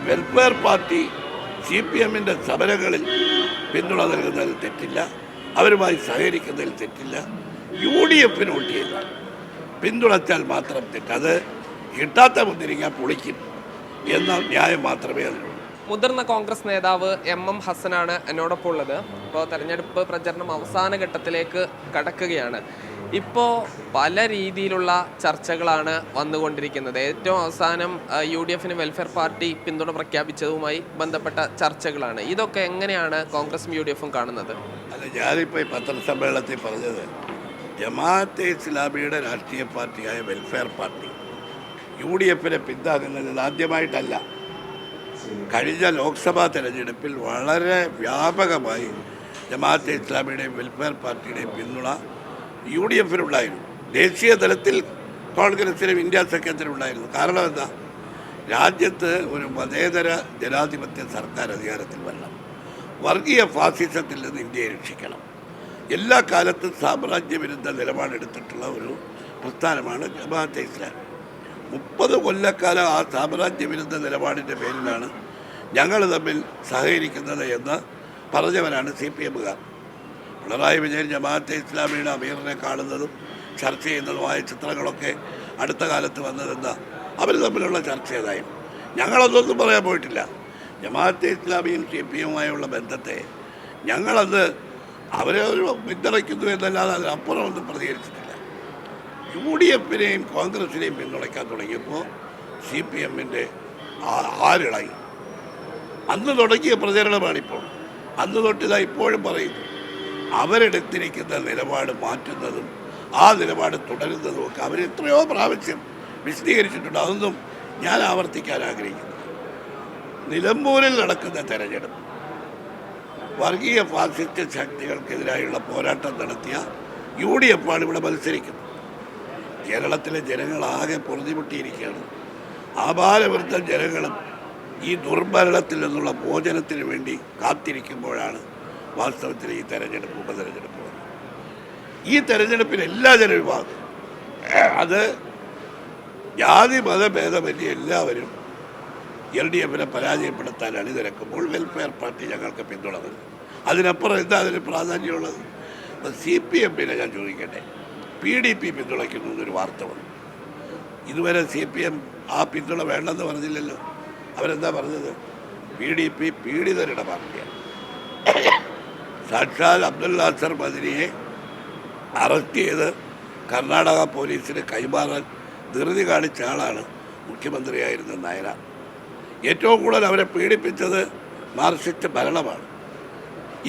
Welfare party CPM-ന്റെ സമരങ്ങളിൽ പിന്തുണ നൽകുന്നതിൽ തെറ്റില്ല, അവരുമായി സഹകരിക്കുന്നതിൽ തെറ്റില്ല. UDF-ന് വോട്ട് ചെയ്യില്ല, പിന്തുണച്ചാൽ മാത്രം തെറ്റ്. അത് കിട്ടാത്ത മുന്തിരിങ്ങ പൊളിക്കും എന്ന ന്യായം മാത്രമേ അതിനുള്ളൂ. മുതിർന്ന കോൺഗ്രസ് നേതാവ് MM ഹസനാണ് എന്നോടൊപ്പം ഉള്ളത്. ഇപ്പോൾ തെരഞ്ഞെടുപ്പ് പ്രചരണം അവസാന ഘട്ടത്തിലേക്ക് കടക്കുകയാണ്. ഇപ്പോൾ പല രീതിയിലുള്ള ചർച്ചകളാണ് വന്നുകൊണ്ടിരിക്കുന്നത്. ഏറ്റവും അവസാനം UDF-ന് വെൽഫെയർ പാർട്ടി പിന്തുണ പ്രഖ്യാപിച്ചതുമായി ബന്ധപ്പെട്ട ചർച്ചകളാണ്. ഇതൊക്കെ എങ്ങനെയാണ് കോൺഗ്രസും UDF-ഉം കാണുന്നത്? അല്ല, ഞാനിപ്പോൾ ഈ പത്രസമ്മേളനത്തിൽ പറഞ്ഞത് ജമാഅത്തെ ഇസ്ലാമിയുടെ രാഷ്ട്രീയ പാർട്ടിയായ വെൽഫെയർ പാർട്ടി UDF-നെ പിന്താങ്ങുന്നത് ആദ്യമായിട്ടല്ല. കഴിഞ്ഞ ലോക്സഭാ തെരഞ്ഞെടുപ്പിൽ വളരെ വ്യാപകമായി ജമാഅത്തെ ഇസ്ലാമിയുടെയും വെൽഫെയർ പാർട്ടിയുടെയും പിന്തുണ UDF-നുണ്ടായിരുന്നു. ദേശീയ തലത്തിൽ കോൺഗ്രസിനും ഇന്ത്യ സഖ്യത്തിനുണ്ടായിരുന്നു. കാരണം എന്താ? രാജ്യത്ത് ഒരു മതേതര ജനാധിപത്യ സർക്കാർ അധികാരത്തിൽ വരണം, വർഗീയ ഫാസിസത്തിൽ നിന്ന് ഇന്ത്യയെ രക്ഷിക്കണം. എല്ലാ കാലത്തും സാമ്രാജ്യവിരുദ്ധ നിലപാടെടുത്തിട്ടുള്ള ഒരു പ്രസ്ഥാനമാണ് ജമാഅത്തെ ഇസ്ലാമി. 30 കൊല്ലക്കാലം ആ സാമ്രാജ്യവിരുദ്ധ നിലപാടിൻ്റെ പേരിലാണ് ഞങ്ങൾ തമ്മിൽ സഹകരിക്കുന്നത് എന്ന് പറഞ്ഞവരാണ് CPM-കാർ. പിണറായി വിജയൻ ജമാഅത്തെ ഇസ്ലാമിയുടെ അമീറിനെ കാണുന്നതും ചർച്ച ചെയ്യുന്നതുമായ ചിത്രങ്ങളൊക്കെ അടുത്ത കാലത്ത് വന്നതെന്ന് അവർ തമ്മിലുള്ള ചർച്ച ചെയ്തായും ഞങ്ങളതൊന്നും പറയാൻ പോയിട്ടില്ല. ജമാഅത്തെ ഇസ്ലാമിയും CPM-ഉമായുള്ള ബന്ധത്തെ ഞങ്ങളത് അവരെ ഒരു പിന്തുണയ്ക്കുന്നു എന്നല്ലാതെ അതിനപ്പുറം ഒന്നും പ്രതികരിച്ചിട്ടില്ല. UDF-നെയും കോൺഗ്രസിനെയും പിന്തുണയ്ക്കാൻ തുടങ്ങിയപ്പോൾ CPM-ന്റെ ആരിളായി. അന്ന് തുടങ്ങിയ പ്രചരണമാണിപ്പോൾ. അന്ന് തൊട്ടിതാ ഇപ്പോഴും പറയുന്നു. അവരെടുത്തിരിക്കുന്ന നിലപാട് മാറ്റുന്നതും ആ നിലപാട് തുടരുന്നതും ഒക്കെ അവർ എത്രയോ പ്രാവശ്യം വിശദീകരിച്ചിട്ടുണ്ട്. അതൊന്നും ഞാൻ ആവർത്തിക്കാൻ ആഗ്രഹിക്കുന്നു. നിലമ്പൂരിൽ നടക്കുന്ന തെരഞ്ഞെടുപ്പ് വർഗീയ ഫാസിസ്റ്റ് ശക്തികൾക്കെതിരായുള്ള പോരാട്ടം നടത്തിയ UDF-ആണ് ഇവിടെ മത്സരിക്കുന്നത്. കേരളത്തിലെ ജനങ്ങളാകെ പൊറുതിമുട്ടിയിരിക്കുകയാണ്. ആപാലവൃദ്ധ ജനങ്ങളും ഈ ദുർഭരണത്തിൽ നിന്നുള്ള മോചനത്തിന് വേണ്ടി കാത്തിരിക്കുമ്പോഴാണ് വാസ്തവത്തിൽ ഈ തെരഞ്ഞെടുപ്പ് ഉപതെരഞ്ഞെടുപ്പ് വന്നത്. ഈ തെരഞ്ഞെടുപ്പിൽ എല്ലാ ജനവിഭാഗവും, അത് ജാതി മതഭേദമന്യേ എല്ലാവരും LDF-നെ പരാജയപ്പെടുത്താൻ അണിനിരക്കുമ്പോൾ വെൽഫെയർ പാർട്ടി ഞങ്ങൾക്ക് പിന്തുണ നൽകും. അതിനപ്പുറം എന്താ അതിന് പ്രാധാന്യമുള്ളത്? CPM-നെ ഞാൻ ചോദിക്കട്ടെ, PDP പിന്തുണയ്ക്കുന്നു എന്നൊരു വാർത്ത വന്നു. ഇതുവരെ CPM ആ പിന്തുണ വേണ്ടെന്ന് പറഞ്ഞില്ലല്ലോ. അവരെന്താ പറഞ്ഞത്? PDP പീഡിതരുടെ പാർട്ടിയാണ്. സാക്ഷാൽ അബ്ദുൽ നാസർ മദനിയെ അറസ്റ്റ് ചെയ്ത് കർണാടക പോലീസിന് കൈമാറാൻ ധൃതി കാണിച്ച ആളാണ് മുഖ്യമന്ത്രിയായിരുന്ന നായനാർ. ഏറ്റവും കൂടുതൽ അവരെ പീഡിപ്പിച്ചത് മാർക്സിസ്റ്റ് ഭരണമാണ്.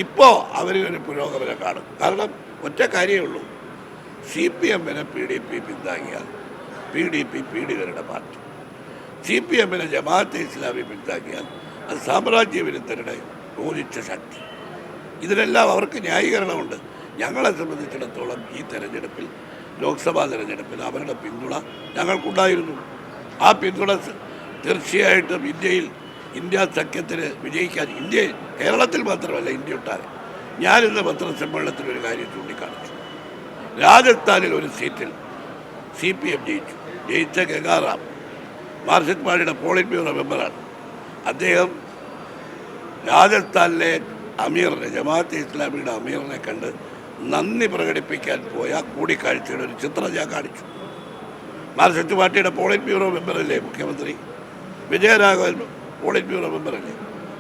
ഇപ്പോൾ അവരൊരു പുരോഗമനം കാണും. കാരണം ഒറ്റ കാര്യമേ ഉള്ളൂ, CPM-നെ PDP പിന്താങ്ങിയാൽ PDP പീഡിതരുടെ പാർട്ടി, CPM-നെ ജമാഅത്തെ ഇസ്ലാമി പിന്താങ്ങിയാൽ അത് സാമ്രാജ്യവിരുദ്ധരുടെ യോജിച്ച ശക്തി. ഇതിനെല്ലാം അവർക്ക് ന്യായീകരണമുണ്ട്. ഞങ്ങളെ സംബന്ധിച്ചിടത്തോളം ഈ തെരഞ്ഞെടുപ്പിൽ, ലോക്സഭാ തെരഞ്ഞെടുപ്പിൽ അവരുടെ പിന്തുണ ഞങ്ങൾക്കുണ്ടായിരുന്നു. ആ പിന്തുണ തീർച്ചയായിട്ടും ഇന്ത്യ സഖ്യത്തിന് വിജയിക്കാൻ, കേരളത്തിൽ മാത്രമല്ല ഇന്ത്യ ഒട്ടാരെ. ഞാനിന്ന് പത്രസമ്മേളനത്തിൽ ഒരു കാര്യം ചൂണ്ടിക്കാണിച്ചു. രാജസ്ഥാനിൽ ഒരു സീറ്റിൽ CPM ജയിച്ച ഗംഗാറാം മാർക്സിസ്റ്റ് പാർട്ടിയുടെ പോളിറ്റ് ബ്യൂറോ മെമ്പറാണ്. അദ്ദേഹം രാജസ്ഥാനിലെ അമീറിനെ, ജമാഅത്തെ ഇസ്ലാമിയുടെ അമീറിനെ കണ്ട് നന്ദി പ്രകടിപ്പിക്കാൻ പോയ കൂടിക്കാഴ്ചയുടെ ഒരു ചിത്രം ഞാൻ കാണിച്ചു. മാർക്സിസ്റ്റ് പാർട്ടിയുടെ പോളിറ്റ് ബ്യൂറോ മെമ്പറല്ലേ മുഖ്യമന്ത്രി? വിജയരാഘവൻ പോളിറ്റ് ബ്യൂറോ മെമ്പറല്ലേ?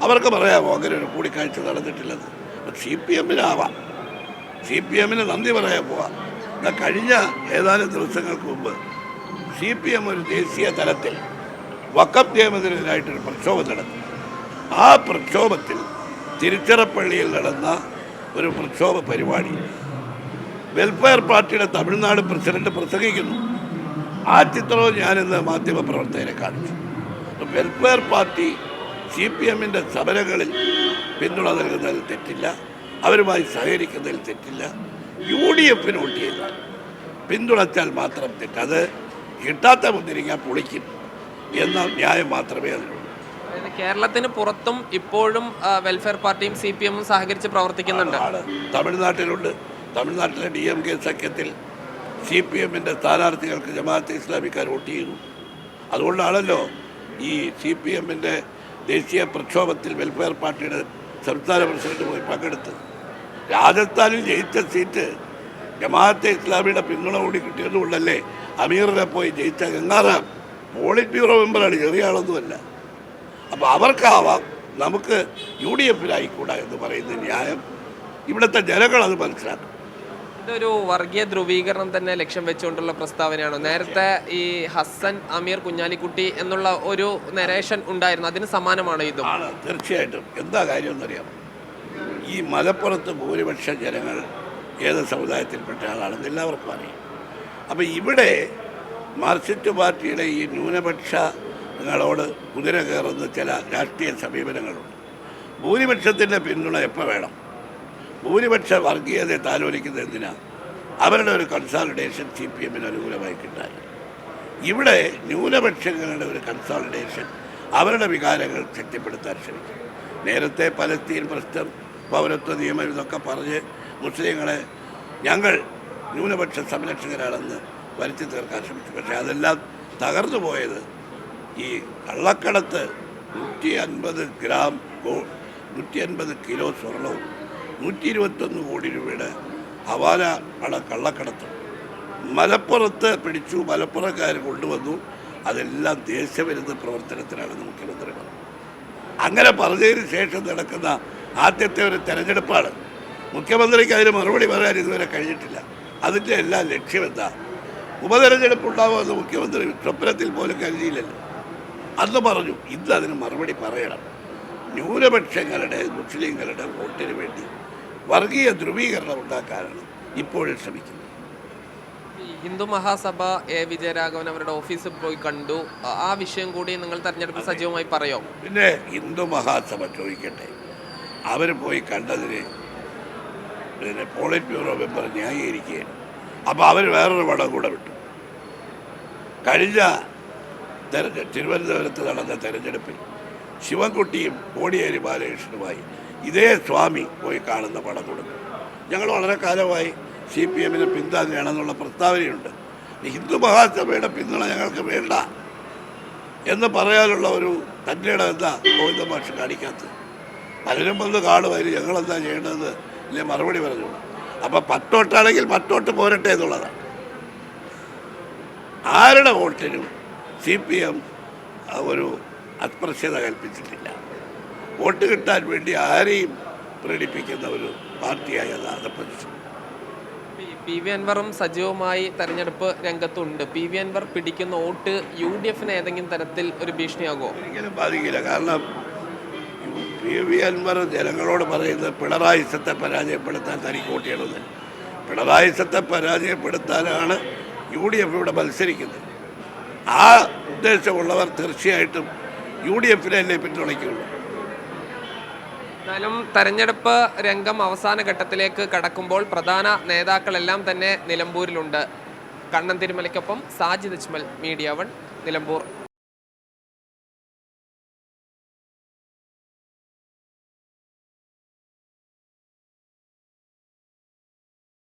അവർക്ക് പറയാമോ അങ്ങനെ ഒരു കൂടിക്കാഴ്ച നടന്നിട്ടില്ലെന്ന്? CPM-നാവാം, CPM-ന് നന്ദി പറയാൻ പോവാം. കഴിഞ്ഞ ഏതാനും ദിവസങ്ങൾക്ക് മുമ്പ് CPM ഒരു ദേശീയ തലത്തിൽ വഖഫ് നിയമത്തിനെതിരായിട്ടൊരു പ്രക്ഷോഭം നടത്തി. ആ പ്രക്ഷോഭത്തിൽ തിരുച്ചിറപ്പള്ളിയിൽ നടന്ന ഒരു പ്രക്ഷോഭ പരിപാടി വെൽഫെയർ പാർട്ടിയുടെ തമിഴ്നാട് പ്രസിഡന്റ് പ്രസംഗിക്കുന്നു. ആ ചിത്രവും ഞാനിന്ന് മാധ്യമപ്രവർത്തകരെ കാണിച്ചു. വെൽഫെയർ പാർട്ടി CPM-ന്റെ സമരങ്ങളിൽ പിന്തുണ നൽകുന്നതിൽ തെറ്റില്ല, അവരുമായി സഹകരിക്കുന്നതിൽ തെറ്റില്ല. UDF-ന് വോട്ട് ചെയ്യില്ല, പിന്തുണച്ചാൽ മാത്രം തെറ്റ്. അത് കിട്ടാത്ത മുന്തിരിങ്ങ പൊളിക്കും എന്ന ന്യായം മാത്രമേ അതിനുള്ളൂ. കേരളത്തിന് പുറത്തും ഇപ്പോഴും വെൽഫെയർ പാർട്ടിയും CPM-ഉം സഹകരിച്ച് പ്രവർത്തിക്കുന്നുണ്ട്. തമിഴ്നാട്ടിലുണ്ട്. തമിഴ്നാട്ടിലെ DMK സഖ്യത്തിൽ CPM-ന്റെ സ്ഥാനാർത്ഥികൾക്ക് ജമാഅത്തെ ഇസ്ലാമിക്കാർ വോട്ട് ചെയ്യുന്നു. അതുകൊണ്ടാണല്ലോ ഈ CPM-ന്റെ ദേശീയ പ്രക്ഷോഭത്തിൽ വെൽഫെയർ പാർട്ടിയുടെ സംസ്ഥാന പ്രസിഡന്റ് പോയി പങ്കെടുത്തത്. രാജസ്ഥാനിൽ ജയിച്ച സീറ്റ് ജമാഅത്തെ ഇസ്ലാമിയുടെ പിന്തുണ കൂടി കിട്ടിയതുകൊണ്ടല്ലേ അമീറിനെ പോയി ജയിച്ച ഗംഗാറാം പോളിറ്റ് ബ്യൂറോ മെമ്പറാണ്, ചെറിയ ആളൊന്നുമല്ല. അപ്പോൾ അവർക്കാവാം, നമുക്ക് UDF-ലായിക്കൂടാ എന്ന് പറയുന്ന ന്യായം ഇവിടുത്തെ ജനങ്ങൾ അത് മനസ്സിലാക്കും. ഇതൊരു വർഗീയ ധ്രുവീകരണം തന്നെ ലക്ഷ്യം വെച്ചുകൊണ്ടുള്ള പ്രസ്താവനയാണോ? നേരത്തെ ഈ ഹസ്സൻ അമീർ കുഞ്ഞാലിക്കുട്ടി എന്നുള്ള ഒരു നരേഷൻ ഉണ്ടായിരുന്നു, അതിന് സമാനമാണോ ഇതും? ആണ്, തീർച്ചയായിട്ടും. എന്താ കാര്യം എന്നറിയാം, ഈ മലപ്പുറത്ത് ഭൂരിപക്ഷ ജനങ്ങൾ ഏത് സമുദായത്തിൽപ്പെട്ട ആളാണെന്ന് എല്ലാവർക്കും അറിയാം. അപ്പോൾ ഇവിടെ മാർക്സിസ്റ്റ് പാർട്ടിയുടെ ഈ ന്യൂനപക്ഷങ്ങളോട് കുതിര കയറുന്ന ചില രാഷ്ട്രീയ സമീപനങ്ങളുണ്ട്. ഭൂരിപക്ഷത്തിൻ്റെ പിന്തുണ എപ്പോൾ വേണം? ഭൂരിപക്ഷ വർഗീയതയെ താലോലിക്കുന്നത് എന്തിനാണ്? അവരുടെ ഒരു കൺസോളിഡേഷൻ CPM-ന് അനുകൂലമായി കിട്ടാൻ. ഇവിടെ ന്യൂനപക്ഷങ്ങളുടെ ഒരു കൺസോളിഡേഷൻ അവരുടെ വികാരങ്ങൾ ശക്തിപ്പെടുത്താൻ ശ്രമിക്കും. നേരത്തെ പലസ്തീൻ പ്രശ്നം, പൗരത്വ നിയമം ഇതൊക്കെ പറഞ്ഞ് മുസ്ലിങ്ങളെ ഞങ്ങൾ ന്യൂനപക്ഷ സംരക്ഷകരാണെന്ന് വരുത്തി തീർക്കാൻ ശ്രമിച്ചു. പക്ഷേ അതെല്ലാം തകർന്നു പോയത് ഈ കള്ളക്കടത്ത് 150 കിലോ സ്വർണവും 121 കോടി രൂപയുടെ ഹവാല കള്ളക്കടത്ത് മലപ്പുറത്ത് പിടിച്ചു. മലപ്പുറക്കാർ കൊണ്ടുവന്നു. അതെല്ലാം ദേശവിരുദ്ധ പ്രവർത്തനത്തിനാണെന്ന് മുഖ്യമന്ത്രി പറഞ്ഞു. അങ്ങനെ പറഞ്ഞതിന് ശേഷം നടക്കുന്ന ആദ്യത്തെ ഒരു തെരഞ്ഞെടുപ്പാണ്. മുഖ്യമന്ത്രിക്ക് അതിന് മറുപടി പറയാൻ ഇതുവരെ കഴിഞ്ഞിട്ടില്ല. അതിൻ്റെ എല്ലാ ലക്ഷ്യമെന്താ? ഉപതെരഞ്ഞെടുപ്പ് ഉണ്ടാവുമെന്ന് മുഖ്യമന്ത്രി സ്വപ്നത്തിൽ പോലും കരുതിയില്ലല്ലോ. അന്ന് പറഞ്ഞു. ഇന്ന് അതിന് മറുപടി പറയണം. ന്യൂനപക്ഷങ്ങളുടെ, മുസ്ലിങ്ങളുടെ വോട്ടിന് വേണ്ടി വർഗീയ ധ്രുവീകരണം ഉണ്ടാക്കാനാണ് ഇപ്പോഴും ശ്രമിക്കുന്നത്. ഹിന്ദു മഹാസഭ വിജയരാഘവൻ അവരുടെ ഓഫീസിൽ പോയി കണ്ടു. ആ വിഷയം കൂടി നിങ്ങൾ തെരഞ്ഞെടുപ്പ് സജീവമായി പറയോ? പിന്നെ ഹിന്ദു മഹാസഭ ചോദിക്കട്ടെ, അവർ പോയി കണ്ടതിന് പിന്നെ പോളിറ്റ് ബ്യൂറോ മെമ്പർ ന്യായീകരിക്കുകയാണ്. അപ്പോൾ അവർ വേറൊരു പടം കൂടെ വിട്ടു. കഴിഞ്ഞ തിരുവനന്തപുരത്ത് നടന്ന തെരഞ്ഞെടുപ്പിൽ ശിവൻകുട്ടിയും കോടിയേരി ബാലകൃഷ്ണനുമായി ഇതേ സ്വാമി പോയി കാണുന്ന പടം കൊടുക്കും. ഞങ്ങൾ വളരെ കാലമായി CPM-നെ പിന്താങ്ങുകയാണെന്നുള്ള പ്രസ്താവനയുണ്ട്. ഹിന്ദു മഹാസഭയുടെ പിന്തുണ ഞങ്ങൾക്ക് വേണ്ട എന്ന് പറയാനുള്ള ഒരു തൻ്റെ ഇടം എന്താ ഗോവിന്ദ മാഷ് കാണിക്കാത്തത്? പലരും വന്ന് കാണുമായിരുന്നു, ഞങ്ങളെന്താ ചെയ്യേണ്ടത് ഇല്ലേ മറുപടി പറഞ്ഞു. അപ്പം 10 വോട്ടാണെങ്കിൽ 10 വോട്ട് പോരട്ടെ എന്നുള്ളതാണ്. ആരുടെ വോട്ടിനും CPM ഒരു അസ്പൃശ്യത കൽപ്പിച്ചിട്ടില്ല. വോട്ട് കിട്ടാൻ വേണ്ടി ആരെയും പ്രകടിപ്പിക്കുന്ന ഒരു പാർട്ടിയായി അത് അധപ്പതിച്ചു. PV അൻവറും സജീവമായി തെരഞ്ഞെടുപ്പ് രംഗത്തുണ്ട്. PV അൻവർ പിടിക്കുന്ന വോട്ട് UDF-ന് ഏതെങ്കിലും തരത്തിൽ ഒരു ഭീഷണിയാകുമോ? ഒരിക്കലും ബാധിക്കില്ല. കാരണം PV അൻവർ ജനങ്ങളോട് പറയുന്നത് പിണറായിസത്തെ പരാജയപ്പെടുത്താൻ തനിക്ക് വോട്ട് ചെയ്യണമെന്ന്. പിണറായിസത്തെ പരാജയപ്പെടുത്താനാണ് UDF ഇവിടെ മത്സരിക്കുന്നത്. ആ ഉദ്ദേശമുള്ളവർ തീർച്ചയായിട്ടും UDF-നെ പിന്തുണയ്ക്കുള്ളൂ. എന്നാലും തെരഞ്ഞെടുപ്പ് രംഗം അവസാന ഘട്ടത്തിലേക്ക് കടക്കുമ്പോൾ പ്രധാന നേതാക്കളെല്ലാം തന്നെ നിലമ്പൂരിലുണ്ട്. കണ്ണൻ തിരുമലയ്ക്കൊപ്പം സാജിദ് അജ്മൽ, മീഡിയ 1, നിലമ്പൂർ.